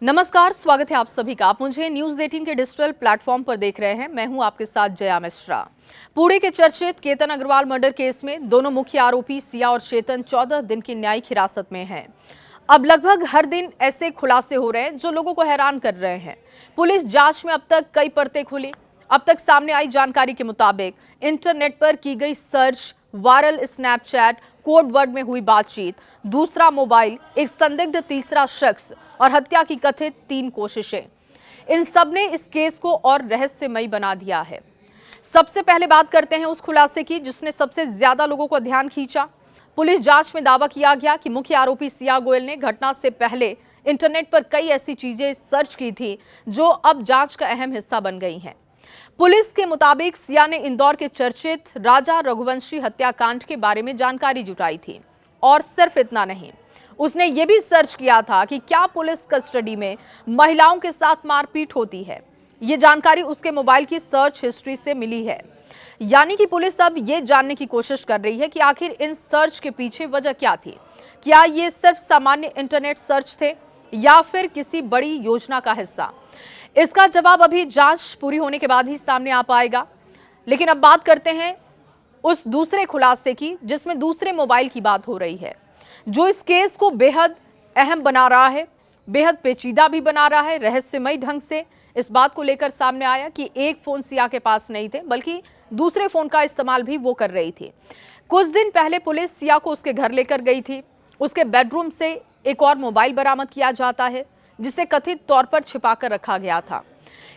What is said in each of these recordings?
नमस्कार, स्वागत है आप सभी का। आप मुझे न्यूज 18 के डिजिटल प्लेटफॉर्म पर देख रहे हैं। मैं हूं आपके साथ जया मिश्रा। पुणे के चर्चित केतन अग्रवाल मर्डर केस में दोनों मुख्य आरोपी सिया और चेतन 14 दिन की न्यायिक हिरासत में हैं। अब लगभग हर दिन ऐसे खुलासे हो रहे हैं जो लोगों को हैरान कर रहे हैं। पुलिस जांच में अब तक कई परतें खुली। अब तक सामने आई जानकारी के मुताबिक इंटरनेट पर की गई search, viral Snapchat, code word में हुई बातचीत, दूसरा मोबाइल, एक संदिग्ध तीसरा शख्स और हत्या की कथित 3 कोशिशें, इन सब ने इस केस को और रहस्यमयी बना दिया है। सबसे पहले बात करते हैं उस खुलासे की जिसने सबसे ज्यादा लोगों को ध्यान खींचा। पुलिस जांच में दावा किया गया कि मुख्य आरोपी सिया गोयल ने घटना से पहले इंटरनेट पर कई ऐसी चीजें सर्च की थी जो अब जांच का अहम हिस्सा बन गई हैं। पुलिस के मुताबिक सिया ने इंदौर के चर्चित राजा रघुवंशी हत्याकांड के बारे में जानकारी जुटाई थी और सिर्फ इतना नहीं, उसने ये भी सर्च किया था कि क्या पुलिस कस्टडी में महिलाओं के साथ मारपीट होती है। ये जानकारी उसके मोबाइल की सर्च हिस्ट्री से मिली है। यानी कि पुलिस अब ये जानने की कोशिश कर रही है कि आखिर इन सर्च के पीछे वजह क्या थी। क्या ये सिर्फ सामान्य इंटरनेट सर्च थे या फिर किसी बड़ी योजना का हिस्सा? इसका जवाब अभी जांच पूरी होने के बाद ही सामने आ पाएगा। लेकिन अब बात करते हैं उस दूसरे खुलासे की जिसमें दूसरे मोबाइल की बात हो रही है, जो इस केस को बेहद अहम बना रहा है, बेहद पेचीदा भी बना रहा है। रहस्यमयी ढंग से इस बात को लेकर सामने आया कि एक फोन सिया के पास नहीं थे, बल्कि दूसरे फोन का इस्तेमाल भी वो कर रही थी। कुछ दिन पहले पुलिस सिया को उसके घर लेकर गई थी। उसके बेडरूम से एक और मोबाइल बरामद किया जाता है जिसे कथित तौर पर छिपाकर रखा गया था।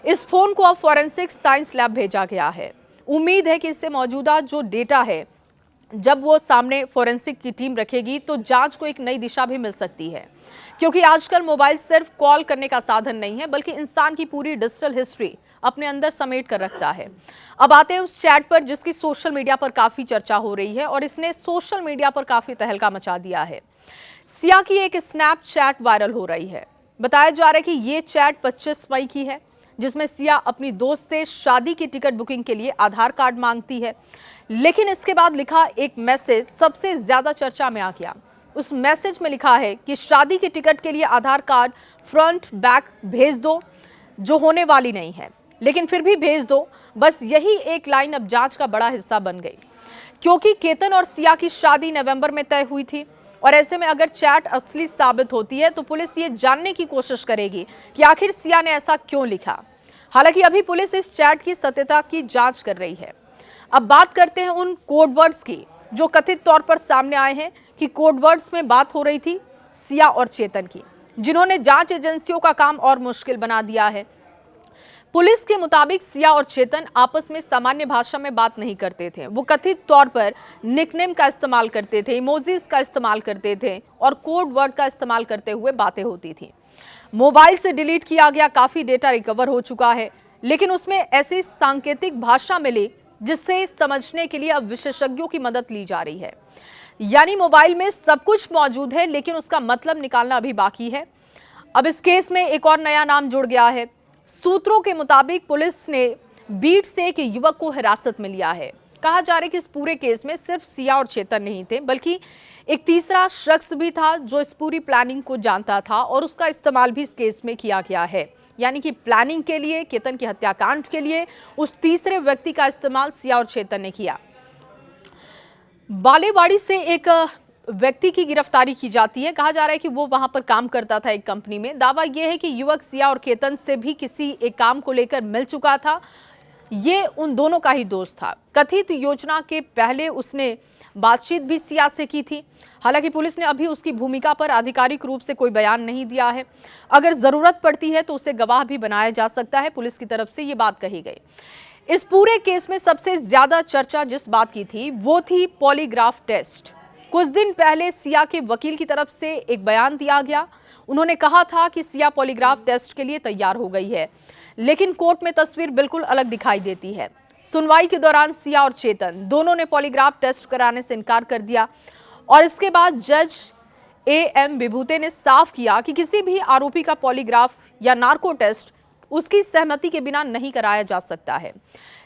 इस फोन को अब फॉरेंसिक साइंस लैब भेजा गया है। उम्मीद है कि इससे मौजूदा जो डेटा है, जब वो सामने फॉरेंसिक की टीम रखेगी तो जांच को एक नई दिशा भी मिल सकती है, क्योंकि आजकल मोबाइल सिर्फ कॉल करने का साधन नहीं है बल्कि इंसान की पूरी डिजिटल हिस्ट्री अपने अंदर समेट कर रखता है। अब आते हैं उस चैट पर जिसकी सोशल मीडिया पर काफी चर्चा हो रही है और इसने सोशल मीडिया पर काफी तहलका मचा दिया है। सिया की एक स्नैपचैट वायरल हो रही है। बताया जा रहा है कि ये चैट 25 मई की है, जिसमें सिया अपनी दोस्त से शादी की टिकट बुकिंग के लिए आधार कार्ड मांगती है। लेकिन इसके बाद लिखा एक मैसेज सबसे ज्यादा चर्चा में आ गया। उस मैसेज में लिखा है कि शादी की टिकट के लिए आधार कार्ड फ्रंट बैक भेज दो, जो होने वाली नहीं है, लेकिन फिर भी भेज दो। बस यही एक लाइन अब जांच का बड़ा हिस्सा बन गई, क्योंकि केतन और सिया की शादी नवंबर में तय हुई थी और ऐसे में अगर चैट असली साबित होती है तो पुलिस ये जानने की कोशिश करेगी कि आखिर सिया ने ऐसा क्यों लिखा। हालांकि अभी पुलिस इस चैट की सत्यता की जांच कर रही है। अब बात करते हैं उन कोड वर्ड्स की जो कथित तौर पर सामने आए हैं कि कोड वर्ड्स में बात हो रही थी सिया और चेतन की, जिन्होंने जांच एजेंसियों का काम और मुश्किल बना दिया है। पुलिस के मुताबिक सिया और चेतन आपस में सामान्य भाषा में बात नहीं करते थे। वो कथित तौर पर निकनेम का इस्तेमाल करते थे, इमोजीज का इस्तेमाल करते थे और कोड वर्ड का इस्तेमाल करते हुए बातें होती थी। मोबाइल से डिलीट किया गया काफी डेटा रिकवर हो चुका है, लेकिन उसमें ऐसी सांकेतिक भाषा मिली जिससे समझने के लिए अब विशेषज्ञों की मदद ली जा रही है। यानी मोबाइल में सब कुछ मौजूद है, लेकिन उसका मतलब निकालना अभी बाकी है। अब इस केस में एक और नया नाम जुड़ गया है। सूत्रों के मुताबिक पुलिस ने बीट से एक युवक को हिरासत में लिया है। कहा जा रहा है कि इस पूरे केस में सिर्फ सिया और चेतन नहीं थे, बल्कि एक तीसरा शख्स भी था जो इस पूरी प्लानिंग को जानता था और उसका इस्तेमाल भी इस केस में किया गया है। यानी कि प्लानिंग के लिए, केतन के हत्याकांड के लिए उस तीसरे व्यक्ति का इस्तेमाल सिया और चेतन ने किया। बालेवाड़ी से एक व्यक्ति की गिरफ्तारी की जाती है। कहा जा रहा है कि वो वहां पर काम करता था एक कंपनी में। दावा यह है कि युवक सिया और केतन से भी किसी एक काम को लेकर मिल चुका था। ये उन दोनों का ही दोस्त था। कथित योजना के पहले उसने बातचीत भी सिया से की थी। हालांकि पुलिस ने अभी उसकी भूमिका पर आधिकारिक रूप से कोई बयान नहीं दिया है। अगर जरूरत पड़ती है तो उसे गवाह भी बनाया जा सकता है, पुलिस की तरफ से ये बात कही गई। इस पूरे केस में सबसे ज्यादा चर्चा जिस बात की थी वो थी पॉलीग्राफ टेस्ट। कुछ दिन पहले सिया के वकील की तरफ से एक बयान दिया गया। उन्होंने कहा था कि सिया पॉलीग्राफ टेस्ट के लिए तैयार हो गई है, लेकिन कोर्ट में तस्वीर बिल्कुल अलग दिखाई देती है। सुनवाई के दौरान सिया और चेतन दोनों ने पॉलीग्राफ टेस्ट कराने से इनकार कर दिया और इसके बाद जज AM विभूते ने साफ किया कि किसी भी आरोपी का पॉलीग्राफ या नार्को टेस्ट उसकी सहमति के बिना नहीं कराया जा सकता है।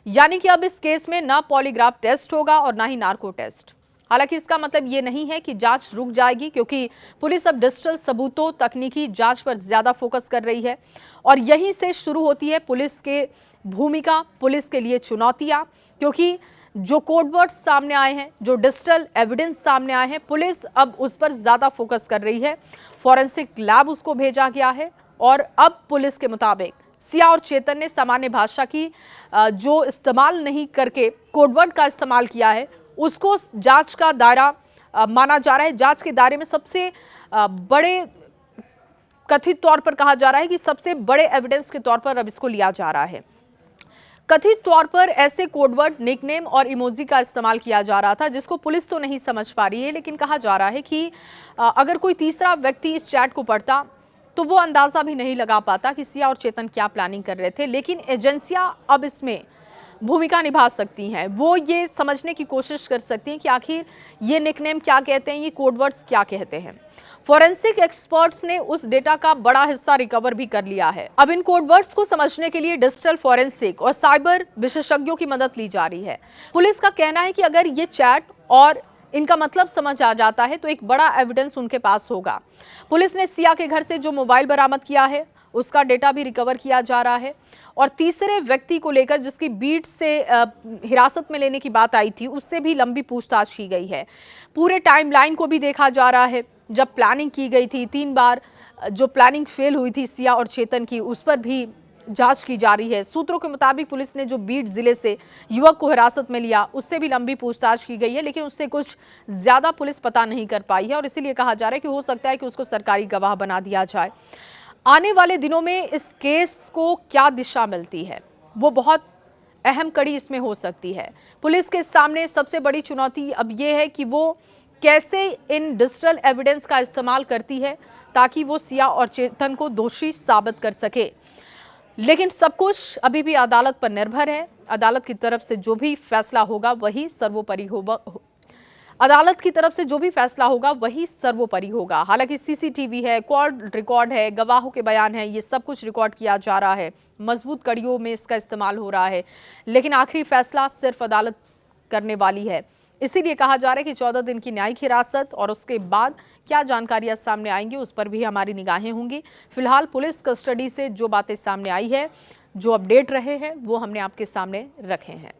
यानी कि अब इस केस में ना पॉलीग्राफ टेस्ट होगा और ना ही नार्को टेस्ट। हालांकि इसका मतलब ये नहीं है कि जांच रुक जाएगी, क्योंकि पुलिस अब डिजिटल सबूतों, तकनीकी जांच पर ज्यादा फोकस कर रही है और यहीं से शुरू होती है पुलिस के भूमिका, पुलिस के लिए चुनौतियां। क्योंकि जो कोडवर्ड सामने आए हैं, जो डिजिटल एविडेंस सामने आए हैं, पुलिस अब उस पर ज्यादा फोकस कर रही है। फॉरेंसिक लैब उसको भेजा गया है और अब पुलिस के मुताबिक सिया और चेतन ने सामान्य भाषा की जो इस्तेमाल नहीं करके कोडवर्ड का इस्तेमाल किया है, उसको जांच का दायरा माना जा रहा है। जांच के दायरे में सबसे बड़े, कथित तौर पर कहा जा रहा है कि सबसे बड़े एविडेंस के तौर पर अब इसको लिया जा रहा है। कथित तौर पर ऐसे कोडवर्ड, निकनेम और इमोजी का इस्तेमाल किया जा रहा था जिसको पुलिस तो नहीं समझ पा रही है, लेकिन कहा जा रहा है कि अगर कोई तीसरा व्यक्ति इस चैट को पढ़ता तो वो अंदाजा भी नहीं लगा पाता कि सिया और चेतन क्या प्लानिंग कर रहे थे। लेकिन एजेंसियां अब इसमें भूमिका निभा सकती हैं। वो ये समझने की कोशिश कर सकती हैं कि आखिर ये निकनेम क्या कहते हैं, ये कोडवर्ड्स क्या कहते हैं। फॉरेंसिक एक्सपर्ट्स ने उस डेटा का बड़ा हिस्सा रिकवर भी कर लिया है। अब इन कोडवर्ड्स को समझने के लिए डिजिटल फॉरेंसिक और साइबर विशेषज्ञों की मदद ली जा रही है। पुलिस का कहना है कि अगर ये चैट और इनका मतलब समझ आ जाता है तो एक बड़ा एविडेंस उनके पास होगा। पुलिस ने सिया के घर से जो मोबाइल बरामद किया है उसका डेटा भी रिकवर किया जा रहा है और तीसरे व्यक्ति को लेकर जिसकी बीट से हिरासत में लेने की बात आई थी, उससे भी लंबी पूछताछ की गई है। पूरे टाइमलाइन को भी देखा जा रहा है। जब प्लानिंग की गई थी, 3 बार जो प्लानिंग फेल हुई थी सिया और चेतन की, उस पर भी जांच की जा रही है। सूत्रों के मुताबिक पुलिस ने जो बीट जिले से युवक को हिरासत में लिया, उससे भी लंबी पूछताछ की गई है, लेकिन उससे कुछ ज्यादा पुलिस पता नहीं कर पाई है और इसीलिए कहा जा रहा है कि हो सकता है कि उसको सरकारी गवाह बना दिया जाए। आने वाले दिनों में इस केस को क्या दिशा मिलती है, वो बहुत अहम कड़ी इसमें हो सकती है। पुलिस के सामने सबसे बड़ी चुनौती अब ये है कि वो कैसे इन डिजिटल एविडेंस का इस्तेमाल करती है ताकि वो सिया और चेतन को दोषी साबित कर सके। लेकिन सब कुछ अभी भी अदालत पर निर्भर है। अदालत की तरफ से जो भी फैसला होगा वही सर्वोपरि होगा। अदालत की तरफ से जो भी फैसला होगा वही सर्वोपरि होगा। हालांकि सीसीटीवी है, कॉल रिकॉर्ड है, गवाहों के बयान है, ये सब कुछ रिकॉर्ड किया जा रहा है। मजबूत कड़ियों में इसका इस्तेमाल हो रहा है, लेकिन आखिरी फैसला सिर्फ अदालत करने वाली है। इसीलिए कहा जा रहा है कि 14 दिन की न्यायिक हिरासत और उसके बाद क्या जानकारियां सामने आएंगी उस पर भी हमारी निगाहें होंगी। फिलहाल पुलिस कस्टडी से जो बातें सामने आई है, जो अपडेट रहे हैं, वो हमने आपके सामने रखे हैं।